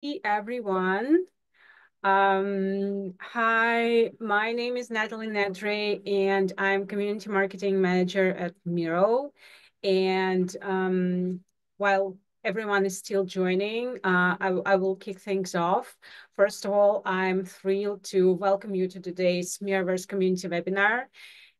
Everyone. Hi, my name is Natalie Nedre, and I'm Community Marketing Manager at Miro. And while everyone is still joining, I will kick things off. First of all, I'm thrilled to welcome you to today's Miraverse Community Webinar.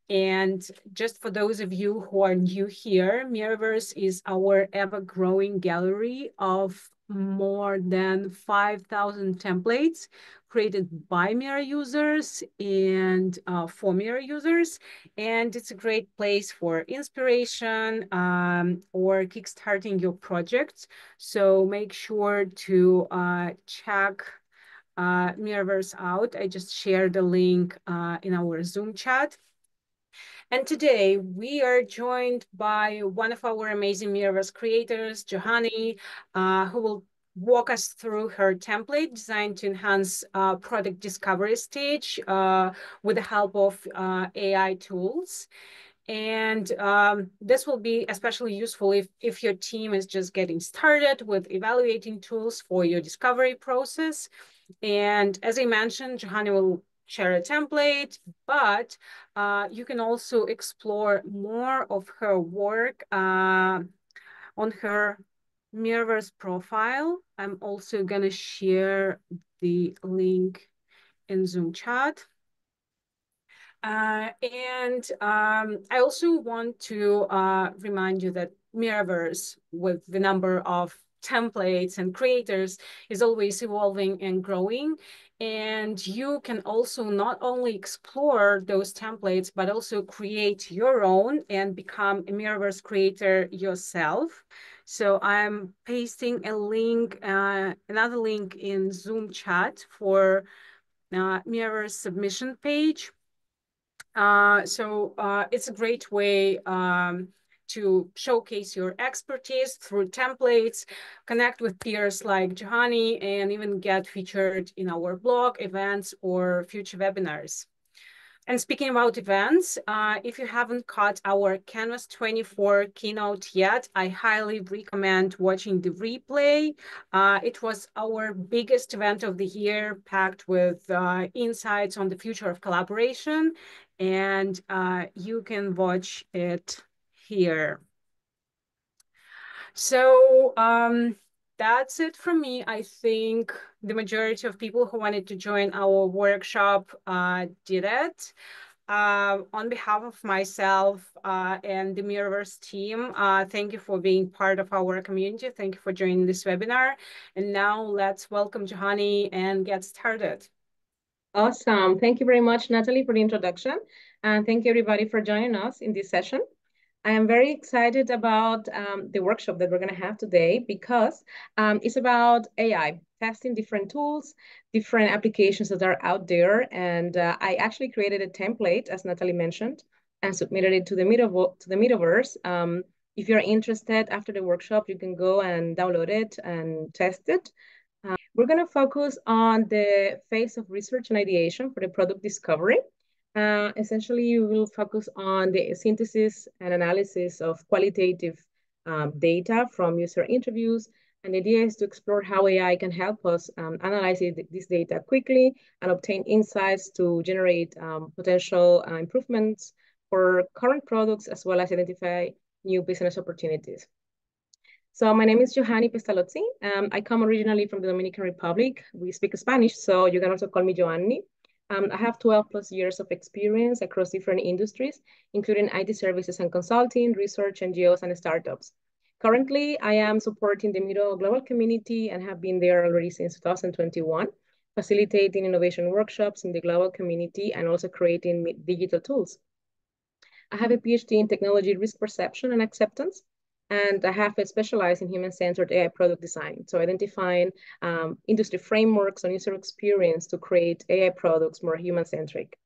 And just for those of you who are new here, Miraverse is our ever-growing gallery of more than 5,000 templates created by Mira users and for Mira users. And it's a great place for inspiration or kickstarting your projects. So make sure to check Miraverse out. I just shared the link in our Zoom chat. And today we are joined by one of our amazing Miraverse creators, Johanny, who will walk us through her template designed to enhance product discovery stage with the help of AI tools. And this will be especially useful if your team is just getting started with evaluating tools for your discovery process. And as I mentioned, Johanny will share a template, but you can also explore more of her work on her Miraverse profile. I'm also going to share the link in Zoom chat. I also want to remind you that Miraverse, with the number of templates and creators, is always evolving and growing. And you can also not only explore those templates, but also create your own and become a Miraverse creator yourself. So I'm pasting a link, another link in Zoom chat for Miraverse submission page. It's a great way to showcase your expertise through templates, connect with peers like Johanny, and even get featured in our blog, events, or future webinars. And speaking about events, if you haven't caught our Canvas 24 keynote yet, I highly recommend watching the replay. It was our biggest event of the year, packed with insights on the future of collaboration, and you can watch it here. So that's it from me. I think the majority of people who wanted to join our workshop did it. On behalf of myself and the Miraverse team, thank you for being part of our community. Thank you for joining this webinar. And now let's welcome Johanny and get started. Awesome. Thank you very much, Natalie, for the introduction. And thank you, everybody, for joining us in this session. I am very excited about the workshop that we're going to have today because it's about AI, testing different tools, different applications that are out there. And I actually created a template, as Natalie mentioned, and submitted it to the Metaverse. If you're interested after the workshop, you can go and download it and test it. We're going to focus on the phase of research and ideation for the product discovery. Essentially, you will focus on the synthesis and analysis of qualitative data from user interviews. And the idea is to explore how AI can help us analyze this data quickly and obtain insights to generate potential improvements for current products, as well as identify new business opportunities. So my name is Johanny Pestalozzi. I come originally from the Dominican Republic. We speak Spanish, so you can also call me Johanny. I have 12 plus years of experience across different industries, including IT services and consulting, research, NGOs, and startups. Currently, I am supporting the Miro global community and have been there already since 2021, facilitating innovation workshops in the global community and also creating digital tools. I have a PhD in technology risk perception and acceptance, and I have specialized in human-centered AI product design. So identifying industry frameworks and user experience to create AI products more human-centric.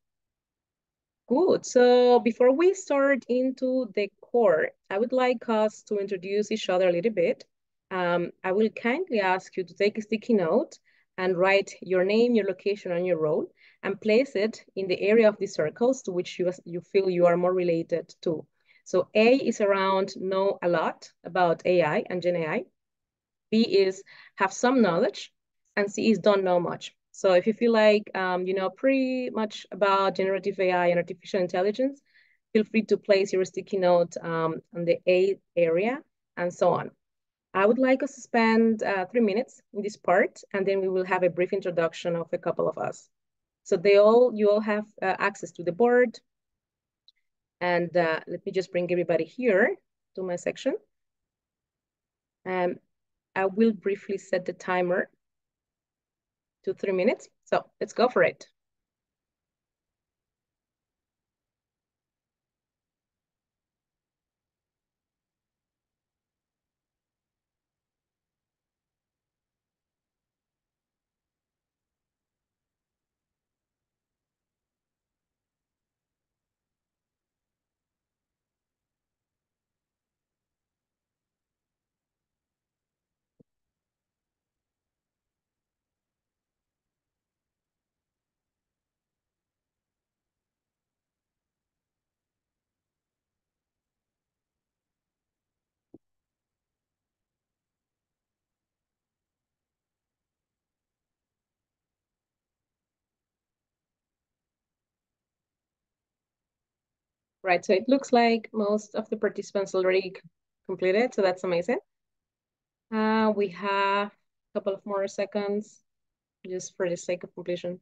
Good. So before we start into the core, I would like us to introduce each other a little bit. I will kindly ask you to take a sticky note and write your name, your location, and your role, and place it in the area of the circles to which you feel you are more related to. So A is around know a lot about AI and Gen AI. B is have some knowledge. and Cs don't know much. So if you feel like you know pretty much about generative AI and artificial intelligence, feel free to place your sticky note on the A area and so on. I would like us to spend 3 minutes in this part, and then we will have a brief introduction of a couple of us. So you all have access to the board, and let me just bring everybody here to my section. I will briefly set the timer to 3 minutes. So let's go for it. Right, so it looks like most of the participants already completed, so that's amazing. We have a couple of more seconds just for the sake of completion.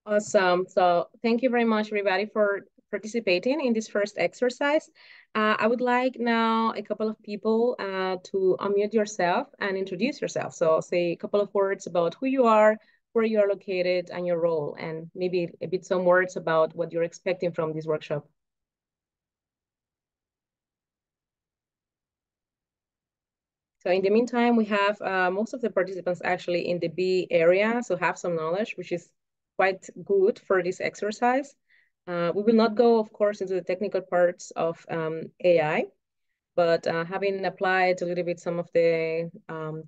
Awesome. So thank you very much, everybody, for participating in this first exercise. I would like now a couple of people to unmute yourself and introduce yourself. So say a couple of words about who you are, where you are located, and your role, and maybe a bit some words about what you're expecting from this workshop. So in the meantime, we have most of the participants actually in the B area, so have some knowledge, which is quite good for this exercise. We will not go, of course, into the technical parts of AI, but having applied a little bit some of the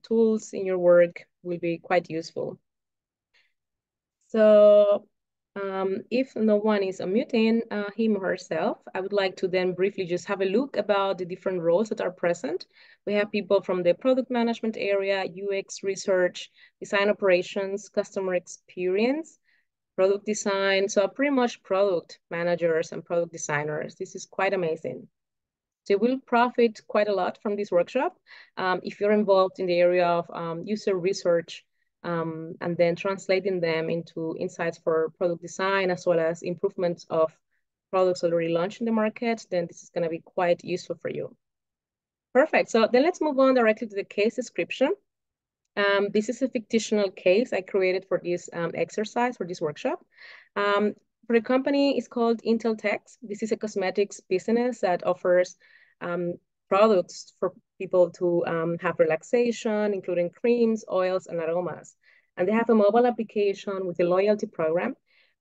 tools in your work will be quite useful. So if no one is unmuting him or herself, I would like to then briefly just have a look about the different roles that are present. We have people from the product management area, UX research, design operations, customer experience, product design. So pretty much product managers and product designers. This is quite amazing. So you will profit quite a lot from this workshop if you're involved in the area of user research and then translating them into insights for product design as well as improvements of products already launched in the market, then this is going to be quite useful for you. Perfect. So then let's move on directly to the case description. This is a fictional case I created for this exercise, for this workshop. For the company, it's called Intel Techs. This is a cosmetics business that offers products for people to have relaxation, including creams, oils, and aromas. And they have a mobile application with a loyalty program,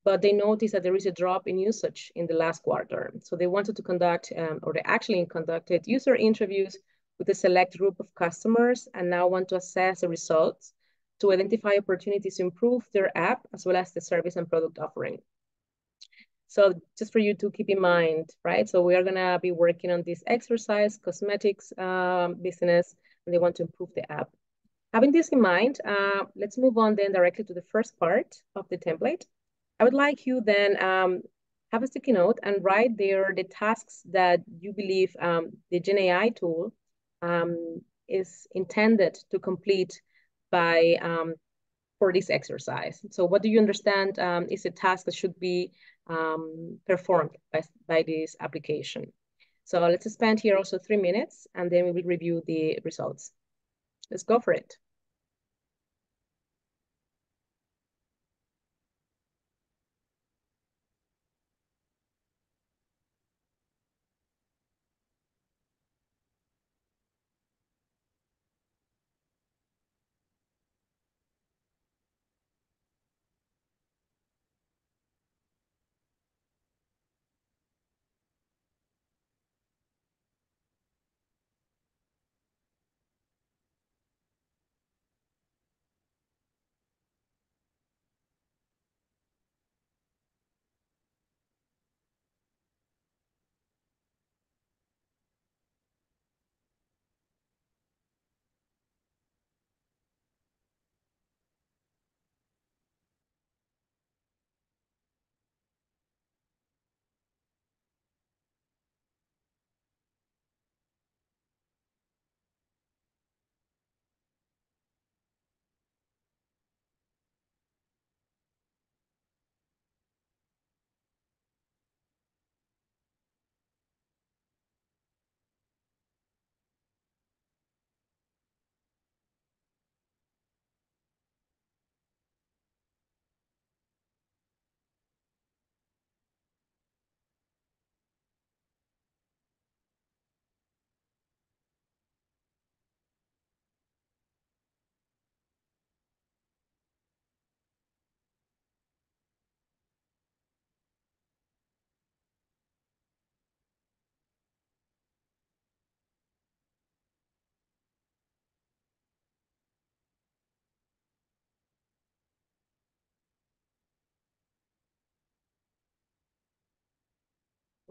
but they noticed that there is a drop in usage in the last quarter. So they wanted to conduct, or they actually conducted user interviews with a select group of customers and now want to assess the results to identify opportunities to improve their app as well as the service and product offering. So just for you to keep in mind, right? So we are gonna be working on this exercise, cosmetics business, and they want to improve the app. Having this in mind, let's move on then directly to the first part of the template. I would like you then have a sticky note and write there the tasks that you believe the Gen AI tool is intended to complete by for this exercise. So what do you understand is a task that should be performed by this application? So let's spend here also 3 minutes and then we will review the results. Let's go for it.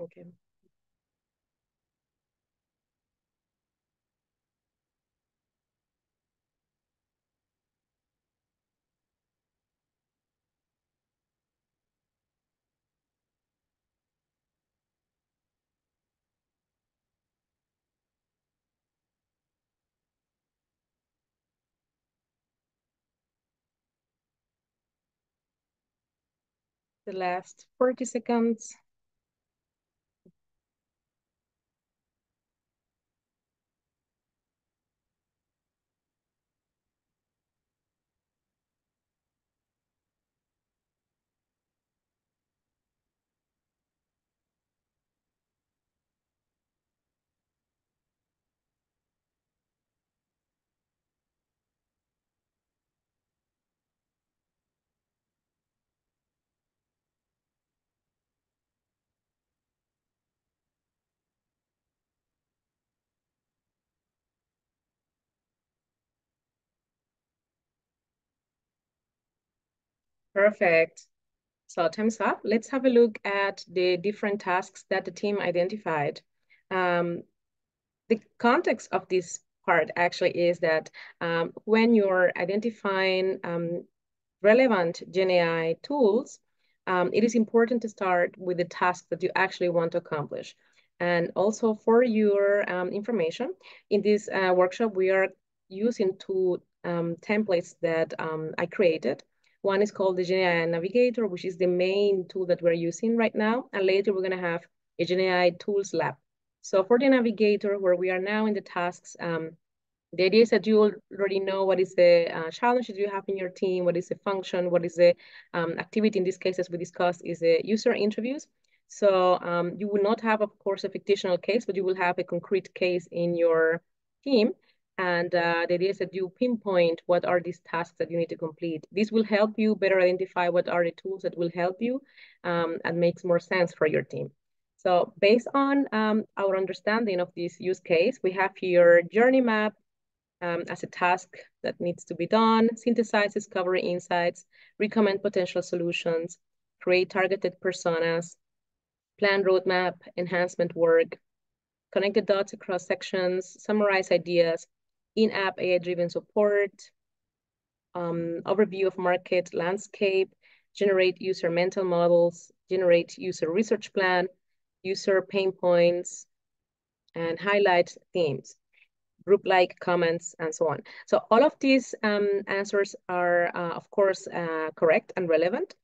Okay. The last 40 seconds. Perfect. So time's up. Let's have a look at the different tasks that the team identified. Um, the context of this part actually is that when you're identifying relevant GenAI tools, it is important to start with the task that you actually want to accomplish. And also for your information, in this workshop, we are using two templates that I created. One is called the GenAI Navigator, which is the main tool that we're using right now. And later we're going to have a GenAI Tools Lab. So for the Navigator, where we are now in the tasks, the idea is that you already know what is the challenge that you have in your team, what is the function, what is the activity. In this case, as we discussed, is the user interviews. So you will not have, of course, a fictional case, but you will have a concrete case in your team. And the idea is that you pinpoint what are these tasks that you need to complete. This will help you better identify what are the tools that will help you and makes more sense for your team. So based on our understanding of this use case, we have here journey map, as a task that needs to be done, synthesize discovery insights, recommend potential solutions, create targeted personas, plan roadmap, enhancement work, connect the dots across sections, summarize ideas, in-app AI-driven support, overview of market landscape, generate user mental models, generate user research plan, user pain points, and highlight themes, group like comments, and so on. So all of these answers are, of course, correct and relevant.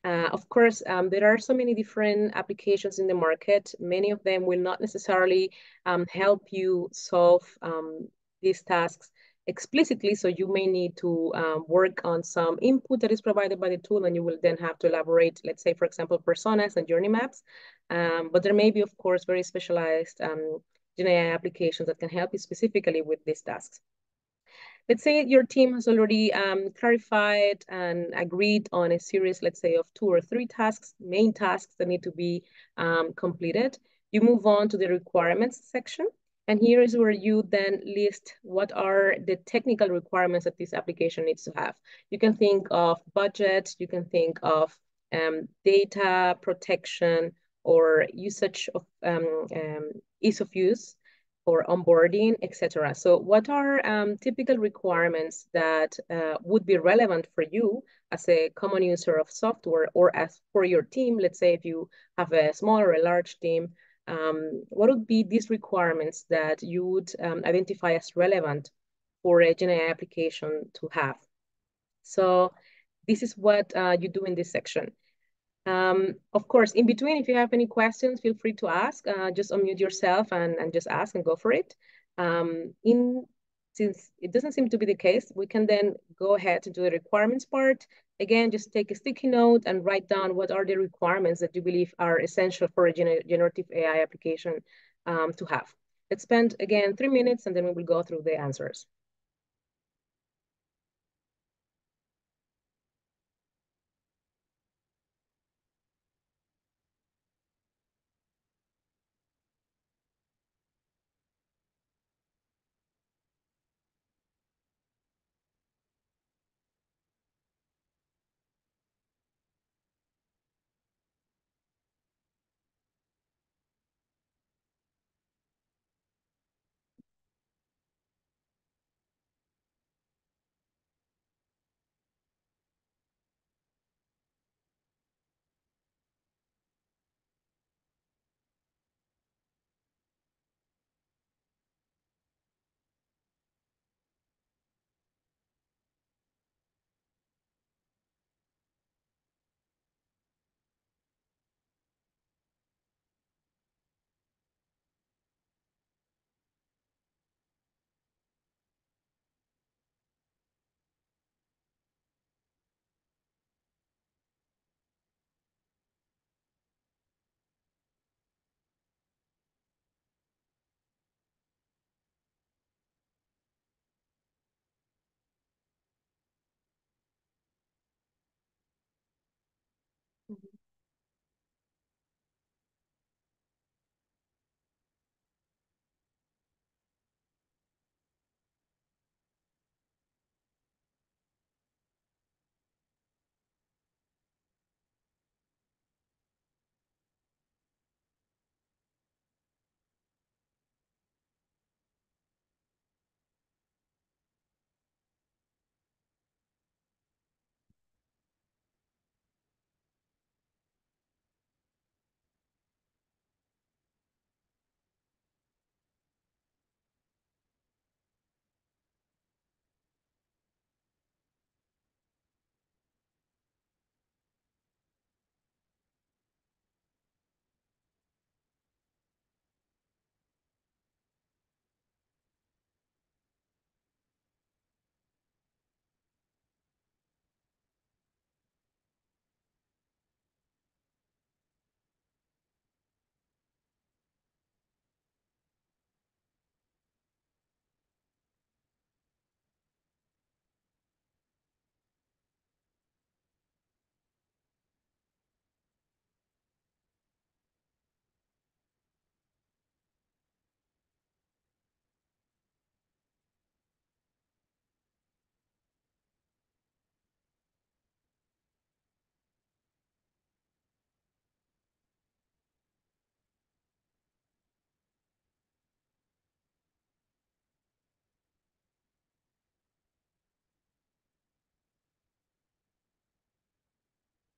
Of course, there are so many different applications in the market. Many of them will not necessarily help you solve these tasks explicitly. So you may need to work on some input that is provided by the tool, and you will then have to elaborate, let's say, for example, personas and journey maps. But there may be, of course, very specialized GenAI applications that can help you specifically with these tasks. Let's say your team has already clarified and agreed on a series, let's say, of 2 or 3 tasks, main tasks that need to be completed. You move on to the requirements section. And here is where you then list what are the technical requirements that this application needs to have. You can think of budget, you can think of data protection or usage of ease of use or onboarding, etc. So what are typical requirements that would be relevant for you as a common user of software or as for your team? Let's say if you have a small or a large team, what would be these requirements that you would identify as relevant for a GenAI application to have? So this is what you do in this section. Of course, in between, if you have any questions, feel free to ask. Just unmute yourself and just ask and go for it. Since it doesn't seem to be the case, we can then go ahead to do the requirements part. Again, just take a sticky note and write down what are the requirements that you believe are essential for a generative AI application to have. Let's spend, again, 3 minutes, and then we will go through the answers.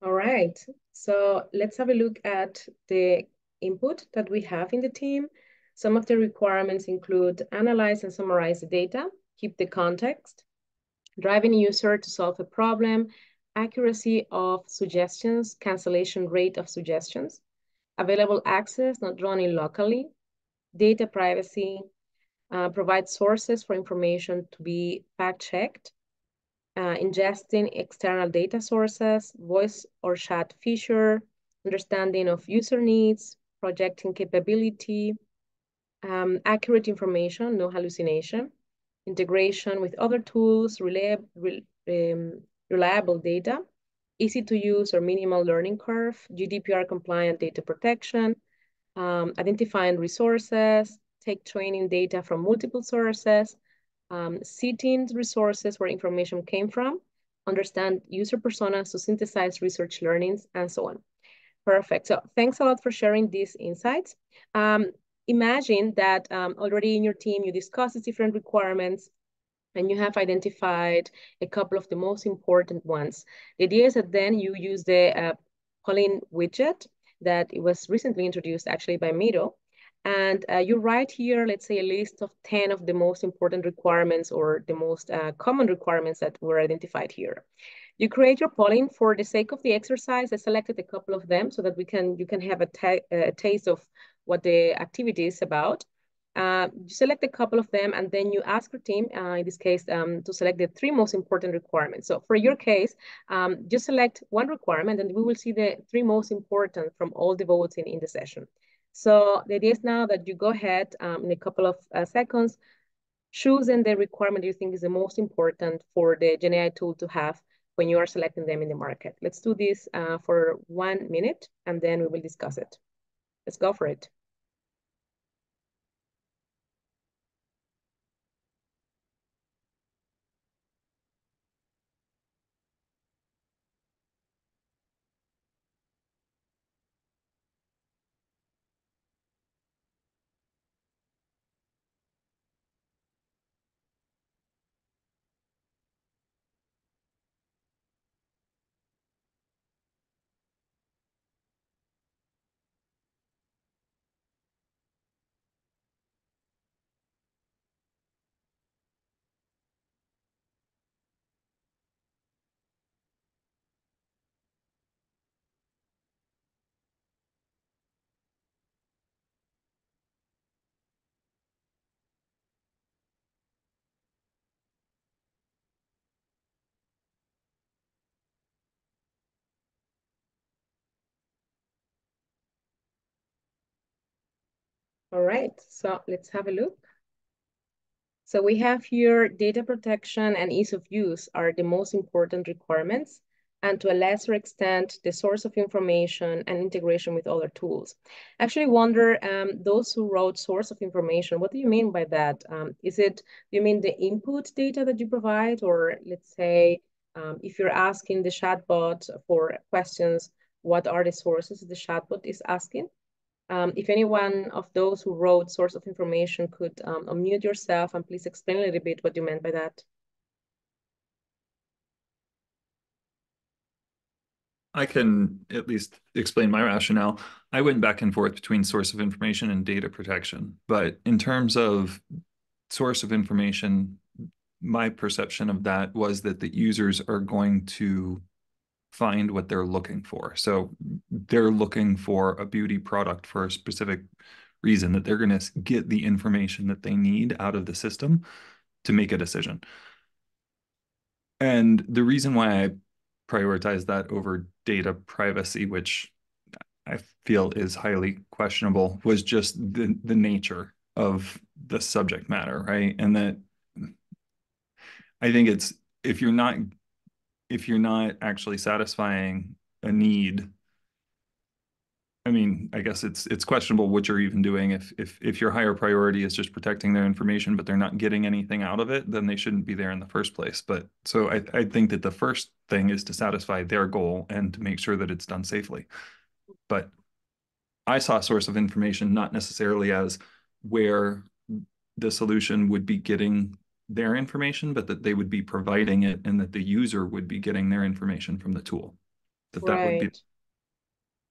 All right. So let's have a look at the input that we have in the team. Some of the requirements include analyze and summarize the data, keep the context, driving user to solve a problem, accuracy of suggestions, cancellation rate of suggestions, available access, not running locally, data privacy, provide sources for information to be fact-checked, ingesting external data sources, voice or chat feature, understanding of user needs, projecting capability, accurate information, no hallucination, integration with other tools, reliable data, easy to use or minimal learning curve, GDPR compliant data protection, identifying resources, take training data from multiple sources, citing resources where information came from, understand user personas to synthesize research learnings, and so on. Perfect. So thanks a lot for sharing these insights. Um, Imagine that already in your team, you discuss the different requirements and you have identified a couple of the most important ones. The idea is that then you use the polling widget that it was recently introduced actually by Miro. And you write here, let's say, a list of 10 of the most important requirements or the most common requirements that were identified here. You create your polling for the sake of the exercise. I selected a couple of them so that you can have a taste of what the activity is about. You select a couple of them and then you ask your team, in this case, to select the three most important requirements. So for your case, just select one requirement and we will see the three most important from all the votes in the session. So the idea is now that you go ahead in a couple of seconds, choosing the requirement you think is the most important for the GenAI tool to have when you are selecting them in the market. Let's do this for 1 minute and then we will discuss it. Let's go for it. All right, so let's have a look. So we have here data protection and ease of use are the most important requirements, and to a lesser extent, the source of information and integration with other tools. I actually wonder, those who wrote source of information, what do you mean by that? Do you mean the input data that you provide? Or let's say, if you're asking the chatbot for questions, what are the sources the chatbot is asking? If anyone of those who wrote source of information could unmute yourself and please explain a little bit what you meant by that. I can at least explain my rationale. I went back and forth between source of information and data protection. But in terms of source of information, my perception of that was that the users are going to find what they're looking for. So they're looking for a beauty product for a specific reason, that they're going to get the information that they need out of the system to make a decision. And the reason why I prioritize that over data privacy, which I feel is highly questionable, was just the nature of the subject matter, right? And that I think it's if you're not actually satisfying a need, I mean, I guess it's questionable what you're even doing. If your higher priority is just protecting their information, but they're not getting anything out of it, then they shouldn't be there in the first place. But so I think that the first thing is to satisfy their goal and to make sure that it's done safely. But I saw a source of information not necessarily as where the solution would be getting their information, but that they would be providing it and that the user would be getting their information from the tool. that would be. Right.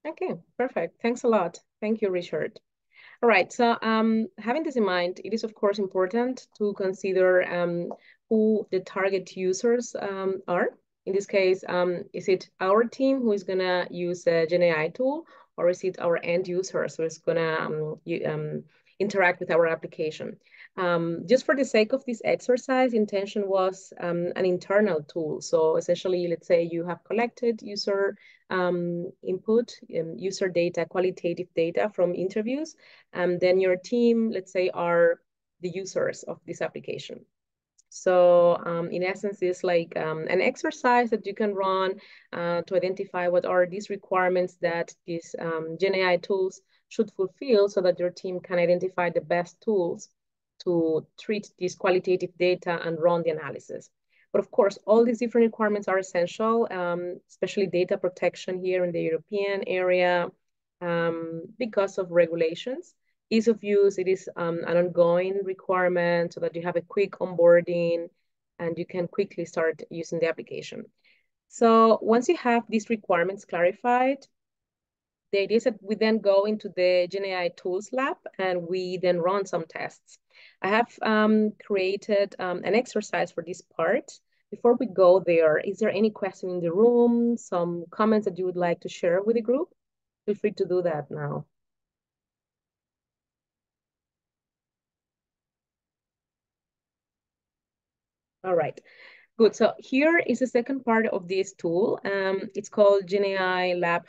Okay, perfect. Thanks a lot. Thank you, Richard. All right, so having this in mind, it is of course important to consider who the target users are. In this case, is it our team who is gonna use a Gen AI tool, or is it our end users who is gonna interact with our application? Just for the sake of this exercise, intention was an internal tool. So essentially, let's say you have collected user input, user data, qualitative data from interviews, and then your team, let's say, are the users of this application. So in essence, it's like an exercise that you can run to identify what are these requirements that these Gen AI tools should fulfill so that your team can identify the best tools to treat this qualitative data and run the analysis. But of course, all these different requirements are essential, especially data protection here in the European area because of regulations. Ease of use, it is an ongoing requirement so that you have a quick onboarding and you can quickly start using the application. So once you have these requirements clarified, the idea is that we then go into the Gen AI Tools Lab and we then run some tests. I have created an exercise for this part. Before we go there, is there any question in the room, some comments that you would like to share with the group? Feel free to do that now. All right. Good. So here is the second part of this tool. It's called GenAI Lab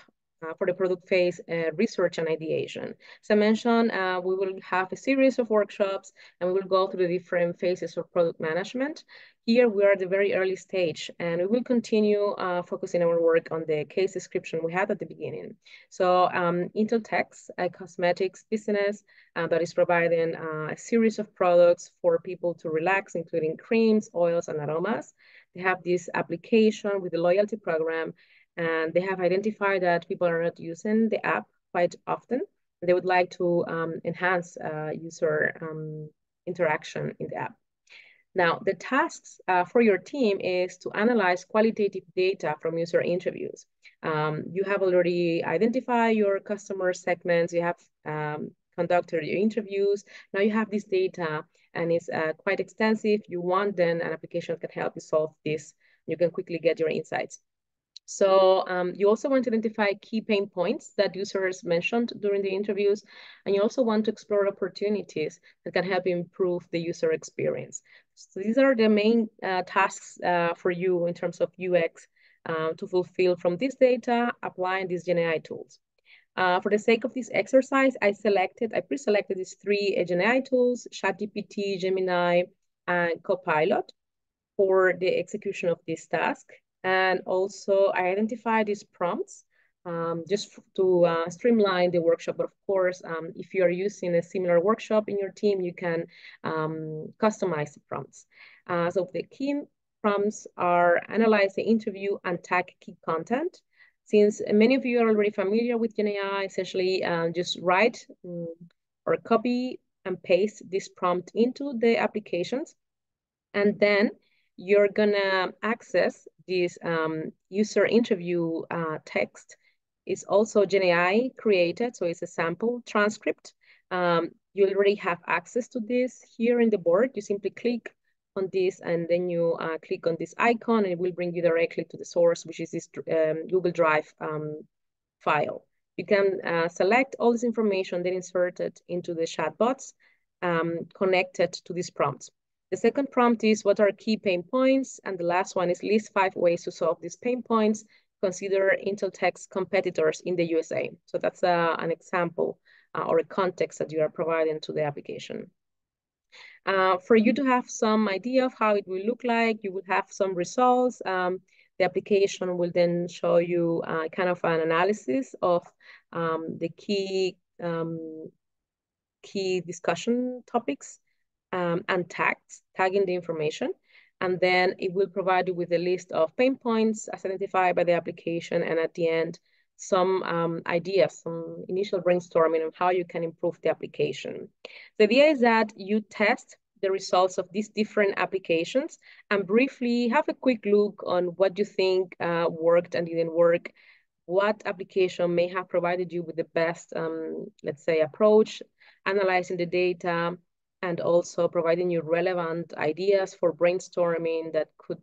for the product phase research and ideation. As I mentioned, we will have a series of workshops and we will go through the different phases of product management. Here we are at the very early stage and we will continue focusing our work on the case description we had at the beginning. So Intel Tech's a cosmetics business that is providing a series of products for people to relax, including creams, oils, and aromas. They have this application with the loyalty program, and they have identified that people are not using the app quite often. They would like to enhance user interaction in the app. Now, the tasks for your team is to analyze qualitative data from user interviews. You have already identified your customer segments, you have conducted your interviews. Now you have this data and it's quite extensive. You want then an application that can help you solve this. You can quickly get your insights. So you also want to identify key pain points that users mentioned during the interviews, and you also want to explore opportunities that can help improve the user experience. So these are the main tasks for you in terms of UX to fulfill from this data, applying these GenAI tools. For the sake of this exercise, I pre-selected these three GenAI tools, ChatGPT, Gemini, and Copilot for the execution of this task. And also I identified these prompts just to streamline the workshop. But of course, if you are using a similar workshop in your team, you can customize the prompts. So the key prompts are analyze the interview and tag key content. Since many of you are already familiar with GenAI, essentially just write or copy and paste this prompt into the applications. And then you're gonna access this user interview text. It's also GenAI created, so it's a sample transcript. You already have access to this here in the board. You simply click on this and then you click on this icon and it will bring you directly to the source, which is this Google Drive file. You can select all this information, then insert it into the chatbots connected to these prompts. The second prompt is what are key pain points? And the last one is list 5 ways to solve these pain points. Consider Intel Tech's competitors in the USA. So that's an example or a context that you are providing to the application. For you to have some idea of how it will look like, you will have some results. The application will then show you kind of an analysis of the key discussion topics and tagging the information. And then it will provide you with a list of pain points as identified by the application. And at the end, some ideas, some initial brainstorming on how you can improve the application. The idea is that you test the results of these different applications and briefly have a quick look on what you think worked and didn't work. what application may have provided you with the best, let's say, approach, analyzing the data, and also providing you relevant ideas for brainstorming that could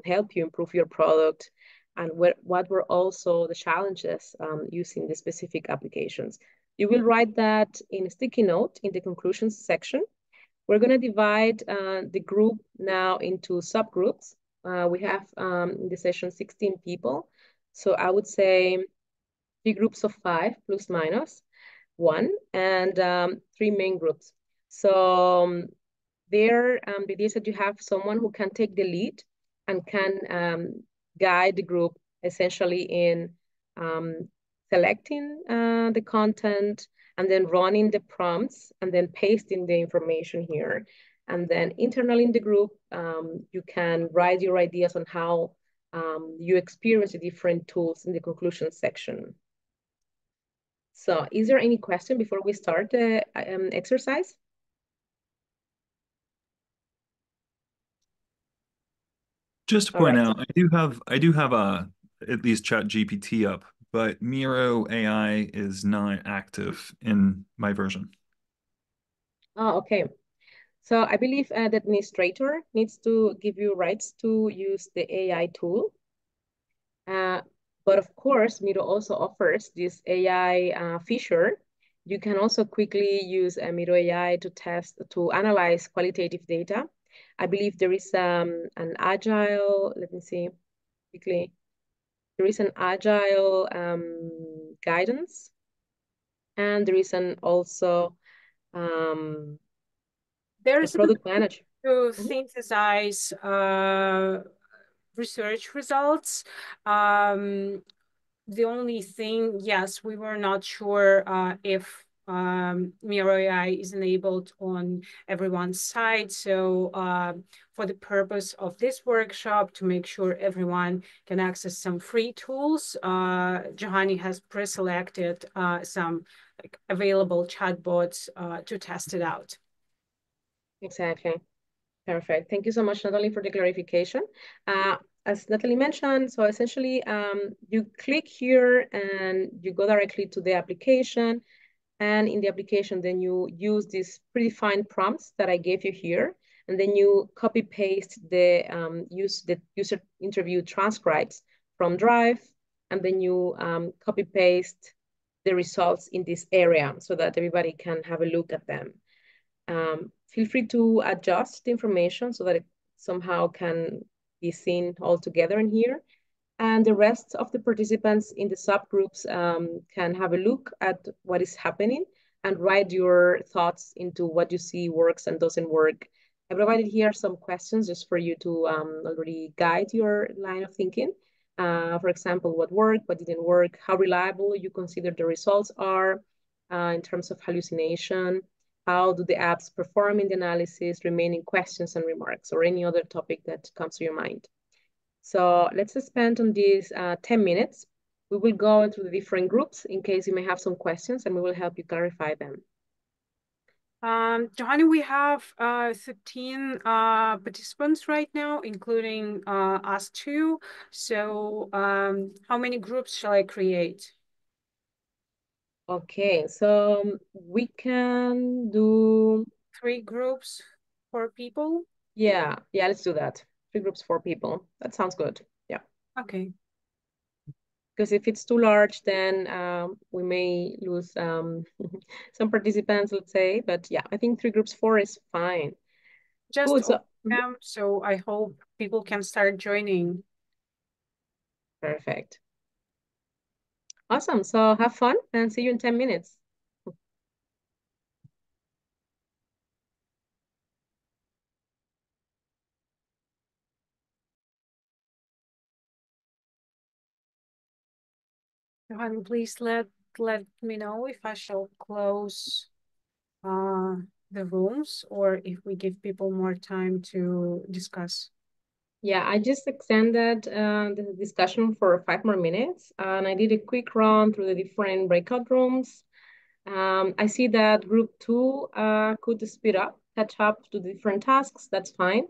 help you improve your product, and what were also the challenges using the specific applications. You will write that in a sticky note in the conclusions section. We're going to divide the group now into subgroups. We have in the session 16 people. So I would say 3 groups of 5 plus minus 1 and 3 main groups. So there, the idea is that you have someone who can take the lead and can guide the group essentially in selecting the content and then running the prompts and then pasting the information here. And then internally in the group, you can write your ideas on how you experience the different tools in the conclusion section. So is there any question before we start the exercise? Just to All point right. out, I do have a at least Chat GPT up, but Miro AI is not active in my version. Oh, okay. So I believe the administrator needs to give you rights to use the AI tool. But of course, Miro also offers this AI feature. You can also quickly use Miro AI to analyze qualitative data. I believe there is an agile, let me see quickly. There is an agile guidance, and there is an also um, There a is product manager. to Mhm. synthesize research results. Um, the only thing, yes, we were not sure if Miro AI is enabled on everyone's side. So for the purpose of this workshop, to make sure everyone can access some free tools, Johanny has pre-selected some like available chatbots to test it out. Exactly. Perfect. Thank you so much, Natalie, for the clarification. Uh, as Natalie mentioned, so essentially you click here and you go directly to the application. And in the application, then you use these predefined prompts that I gave you here. And then you copy paste the user interview transcripts from Drive. And then you copy paste the results in this area so that everybody can have a look at them. Feel free to adjust the information so that it somehow can be seen all together in here. And the rest of the participants in the subgroups can have a look at what is happening and write your thoughts into what you see works and doesn't work. I provided here some questions just for you to already guide your line of thinking. For example, what worked, what didn't work, how reliable you consider the results are in terms of hallucination, how do the apps perform in the analysis, remaining questions and remarks, or any other topic that comes to your mind. So let's spend on these 10 minutes. We will go through the different groups in case you may have some questions and we will help you clarify them. Johanny, we have 13 participants right now, including us two. So how many groups shall I create? Okay, so we can do, 3 groups for people? yeah, let's do that. 3 groups, 4 people. That sounds good. Yeah, Okay. because if it's too large, then we may lose some participants, let's say. But yeah, I think 3 groups, 4 is fine. Just Good. So, open them, so I hope people can start joining. perfect. Awesome. So have fun and see you in 10 minutes. Johanny, please let me know if I shall close uh, the rooms or if we give people more time to discuss. Yeah, I just extended the discussion for 5 more minutes, and I did a quick run through the different breakout rooms. I see that group 2 could speed up, catch up to the different tasks. That's fine.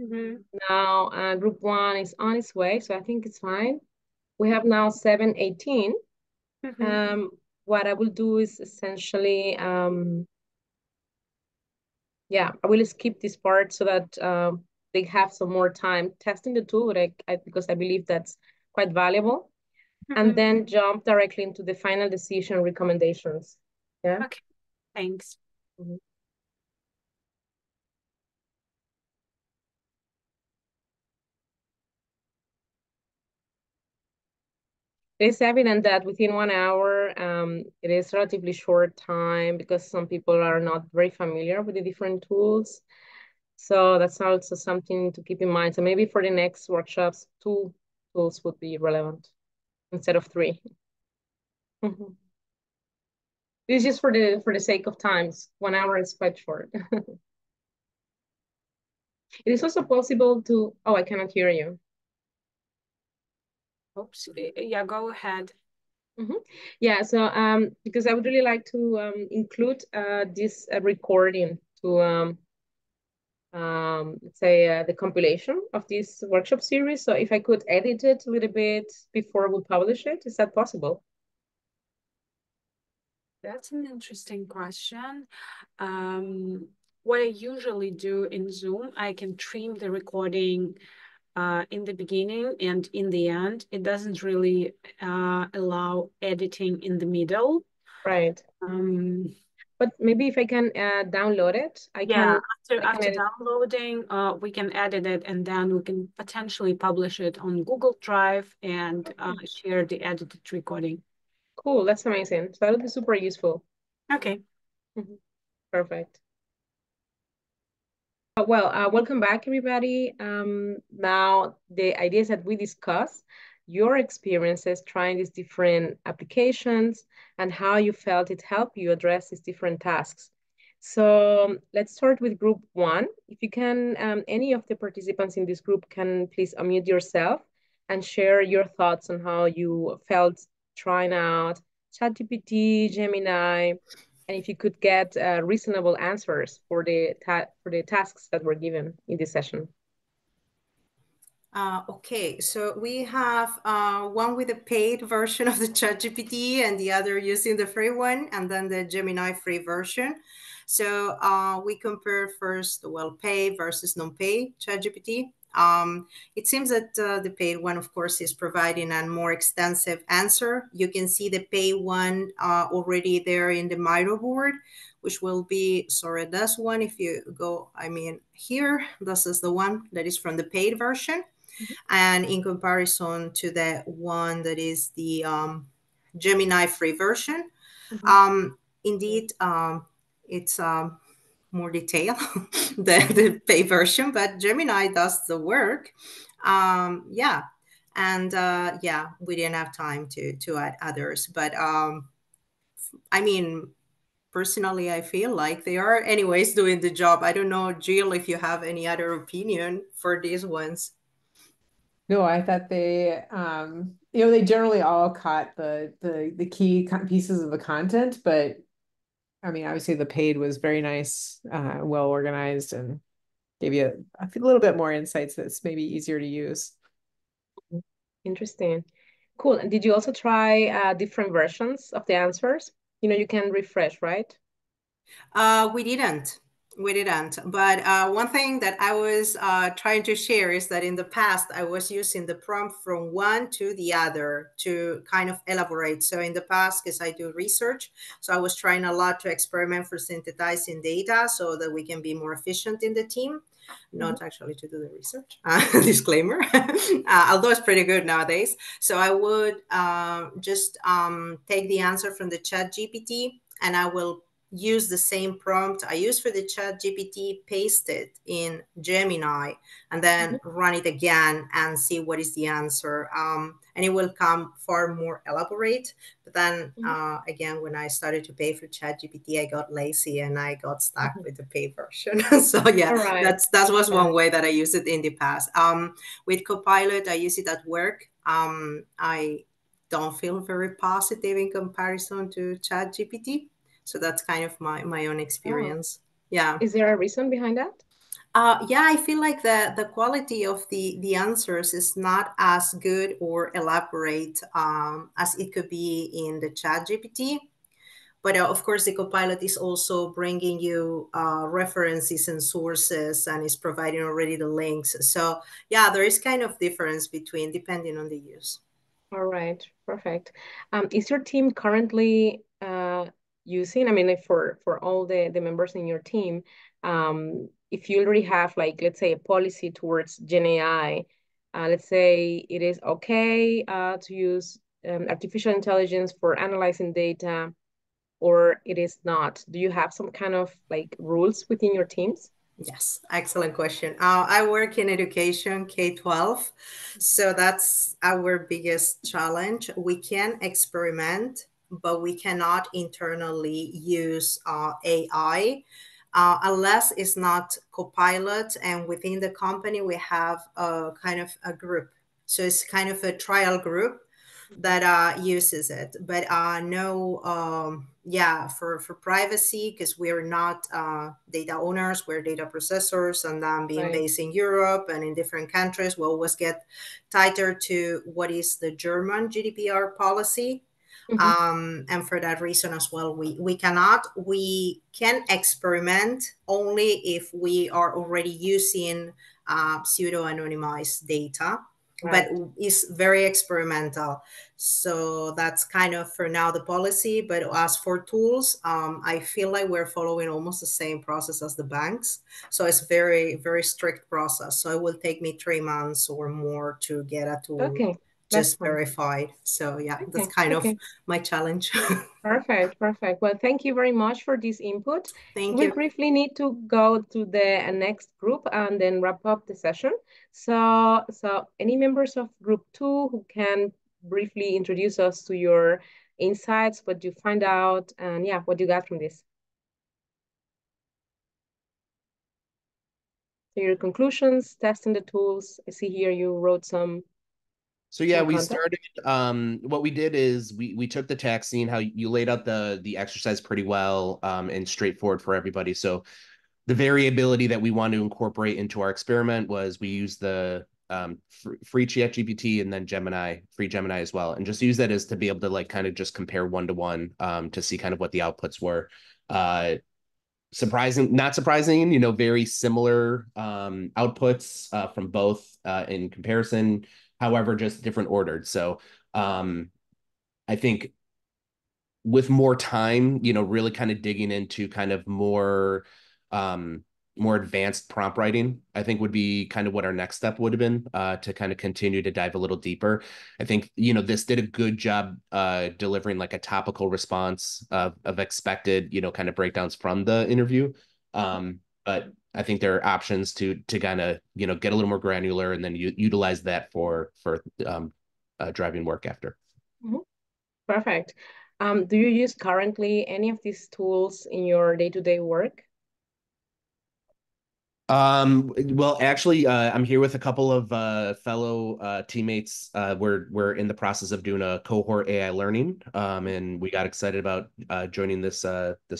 Mm-hmm. Now, group 1 is on its way, so I think it's fine. We have now 7:18. Mhm. What I will do is essentially, yeah, I will skip this part so that they have some more time testing the tool, but because I believe that's quite valuable, and Mhm. then jump directly into the final decision recommendations. Yeah. Okay, thanks. Mhm. It is evident that within 1 hour, it is relatively short time because some people are not very familiar with the different tools. So that's also something to keep in mind. So maybe for the next workshops, 2 tools would be relevant instead of 3. Mhm. This is just for the sake of times. 1 hour is quite short. It is also possible to. Oh, I cannot hear you. Oops. Yeah, go ahead. Mhm. Yeah, so because I would really like to include this recording to let's say the compilation of this workshop series. So if I could edit it a little bit before we publish it, is that possible? That's an interesting question. What I usually do in Zoom, I can trim the recording in the beginning and in the end. It doesn't really allow editing in the middle. Right. Um, But maybe if I can download it, yeah, I can after edit. downloading, we can edit it and then we can potentially publish it on Google Drive and Okay. share the edited recording. Cool, that's amazing. So that would be super useful. Okay. Mhm. Perfect. Welcome back, everybody. Now, the ideas that we discussed, your experiences trying these different applications, and how you felt it helped you address these different tasks. So let's start with group 1. If you can, any of the participants in this group can please unmute yourself and share your thoughts on how you felt trying out ChatGPT, Gemini, and if you could get reasonable answers for the tasks that were given in this session. Okay, so we have one with a paid version of the ChatGPT and the other using the free one, and then the Gemini free version. So we compare first, well, pay versus non-pay ChatGPT. It seems that the paid one, of course, is providing a more extensive answer. You can see the pay one already there in the Miro board, which will be, sorry, this one. If you go, I mean, here, this is the one that is from the paid version, and in comparison to the one that is the Gemini free version, Mhm. indeed, it's more detailed than the pay version, but Gemini does the work. Yeah, and yeah, we didn't have time to add others, but I mean, personally, I feel like they are anyways doing the job. I don't know, Jill, if you have any other opinion for these ones. No, I thought they generally all caught the key pieces of the content, but I mean, obviously the paid was very nice, well organized, and gave you a little bit more insights that's maybe easier to use. Interesting. Cool. And did you also try different versions of the answers? You can refresh, right? We didn't. We didn't. But one thing that I was trying to share is that in the past, I was using the prompt from one to the other to kind of elaborate. So in the past, because I do research, so I was trying a lot to experiment for synthesizing data so that we can be more efficient in the team. Mhm. Not actually to do the research, disclaimer, although it's pretty good nowadays. So I would just take the answer from the chat GPT, and I will use the same prompt I use for the chat GPT, paste it in Gemini, and Mhm. then run it again and see what is the answer. And it will come far more elaborate. But then Mhm. again, when I started to pay for chat GPT, I got lazy and I got stuck Mhm. with the paid version. So yeah, All right. that was Yeah. one way that I used it in the past. With Copilot, I use it at work. I don't feel very positive in comparison to chat GPT, so that's kind of my own Oh, experience. Yeah. is there a reason behind that? Yeah, I feel like the quality of the answers is not as good or elaborate as it could be in the chat GPT. But of course, the Copilot is also bringing you references and sources and is providing already the links. So yeah, there is kind of difference between depending on the use. All right, perfect. Is your team currently using, I mean, like for all the members in your team, if you already have like, let's say, a policy towards Gen AI, let's say it is okay to use artificial intelligence for analyzing data, or it is not. Do you have some kind of like rules within your teams? Yes, excellent question. I work in education, K-12. So that's our biggest challenge. We can experiment, but we cannot internally use AI unless it's not Copilot. And within the company, we have a kind of a group. So it's kind of a trial group that uses it, but no, yeah, for privacy, because we're not data owners, we're data processors, and being Right. based in Europe and in different countries, we always get tighter to what is the German GDPR policy. Mhm. And for that reason as well, we cannot, we can experiment only if we are already using pseudo anonymized data, but Right. it's very experimental. So that's kind of for now the policy. But as for tools, I feel like we're following almost the same process as the banks. So it's very, very strict process. So it will take me 3 months or more to get a tool Okay, that's just fine. verified. So yeah, that's Okay, kind of okay. my challenge. Perfect, perfect. Well, thank you very much for this input. Thank We you. briefly need to go to the next group and then wrap up the session. So any members of group two who can briefly introduce us to your insights, what you find out, and yeah, what you got from this. So your conclusions, testing the tools. I see here you wrote So yeah, some we content. started what we did is we took the tax scene, how you laid out the exercise pretty well and straightforward for everybody. So the variability that we want to incorporate into our experiment was we used the free chat GPT and then free Gemini as well, and just use that as to be able to like kind of just compare one to one to see kind of what the outputs were. Not surprising, very similar outputs from both in comparison, however, just different ordered. So I think with more time, really kind of digging into kind of um, more advanced prompt writing, I think would be kind of what our next step would have been to kind of continue to dive a little deeper. I think, this did a good job delivering like a topical response of expected, kind of breakdowns from the interview. But I think there are options to kind of, get a little more granular and then utilize that for driving work after. Mhm. Perfect. Do you use currently any of these tools in your day-to-day work? Well, actually, I'm here with a couple of fellow teammates. We're in the process of doing a cohort AI learning, and we got excited about joining this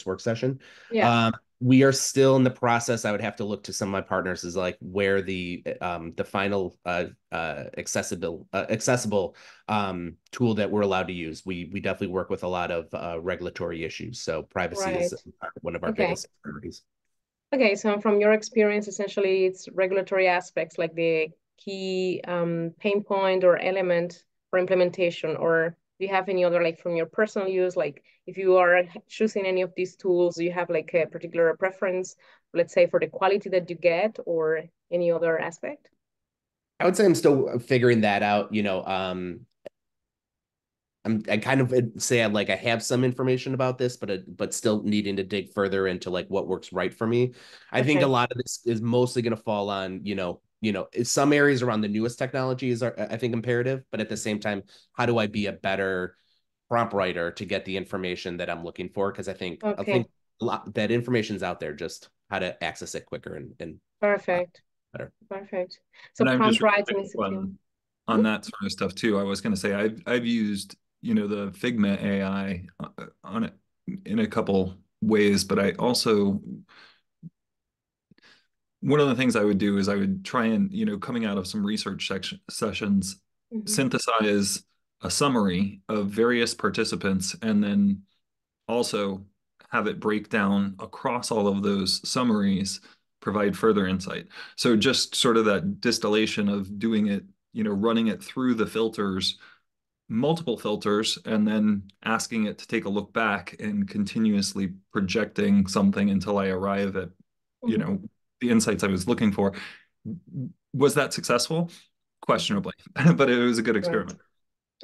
work session. Yeah. We are still in the process. I would have to look to some of my partners is like where the final accessible tool that we're allowed to use. We definitely work with a lot of regulatory issues, so privacy is Right. one of our Okay. biggest priorities. Okay, so from your experience, essentially it's regulatory aspects like the key pain point or element for implementation, or do you have any other like from your personal use, like if you are choosing any of these tools, do you have like a particular preference, let's say for the quality that you get or any other aspect? I would say I'm still figuring that out. I kind of say I have some information about this, but still needing to dig further into like what works right for me. I think a Okay. lot of this is mostly going to fall on some areas around the newest technologies are I think imperative, but at the same time, how do I be a better prompt writer to get the information that I'm looking for? Because I think Okay. a lot that information's out there, just how to access it quicker and Perfect. better. Perfect. So And I'm just prompt really writing quick is a key. on that sort of stuff too. I was going to say I've used the Figma AI on it in a couple ways, but I also one of the things I would do is I would try and, coming out of some research sessions, synthesize a summary of various participants and then also have it break down across all of those summaries, provide further insight. So just sort of that distillation of doing it, running it through the filters, multiple filters, and then asking it to take a look back and continuously projecting something until I arrive at, the insights I was looking for. Was that successful? Questionably, but it was a good experiment.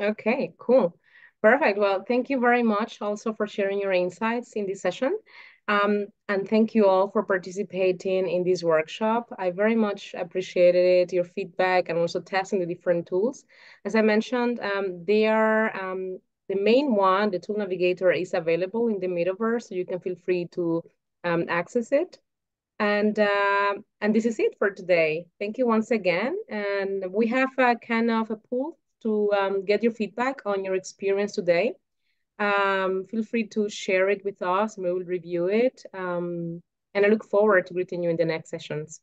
Okay, cool. Perfect. Well, thank you very much also for sharing your insights in this session. And thank you all for participating in this workshop. I very much appreciated it, your feedback, and also testing the different tools. As I mentioned, they are the main one, the tool navigator is available in the metaverse, so you can feel free to access it. And this is it for today. Thank you once again. And we have a kind of a poll to get your feedback on your experience today. Feel free to share it with us and we will review it. And I look forward to greeting you in the next sessions.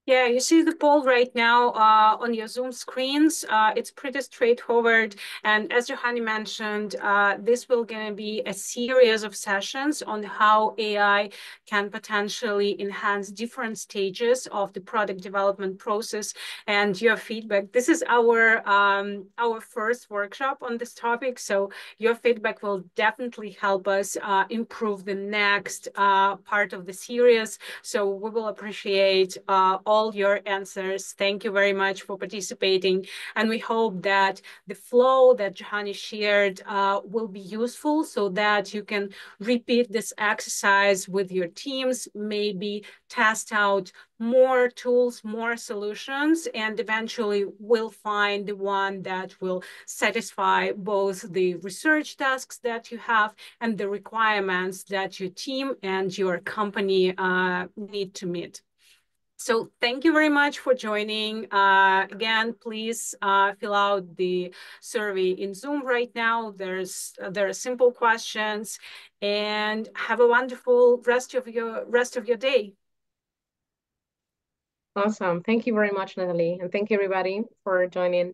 Yeah, you see the poll right now on your Zoom screens. It's pretty straightforward. And as Johanny mentioned, this will going to be a series of sessions on how AI can potentially enhance different stages of the product development process and your feedback. This is our first workshop on this topic. So your feedback will definitely help us improve the next part of the series. So we will appreciate all your answers. Thank you very much for participating. And we hope that the flow that Johanny shared will be useful so that you can repeat this exercise with your teams, maybe test out more tools, more solutions, and eventually we'll find the one that will satisfy both the research tasks that you have and the requirements that your team and your company need to meet. So thank you very much for joining. Again, please fill out the survey in Zoom right now. There are simple questions, and have a wonderful rest of your day. Awesome. Thank you very much, Natalie. And thank you everybody for joining.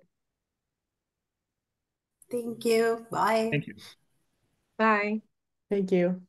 Thank you. Bye. Thank you. Bye. Thank you.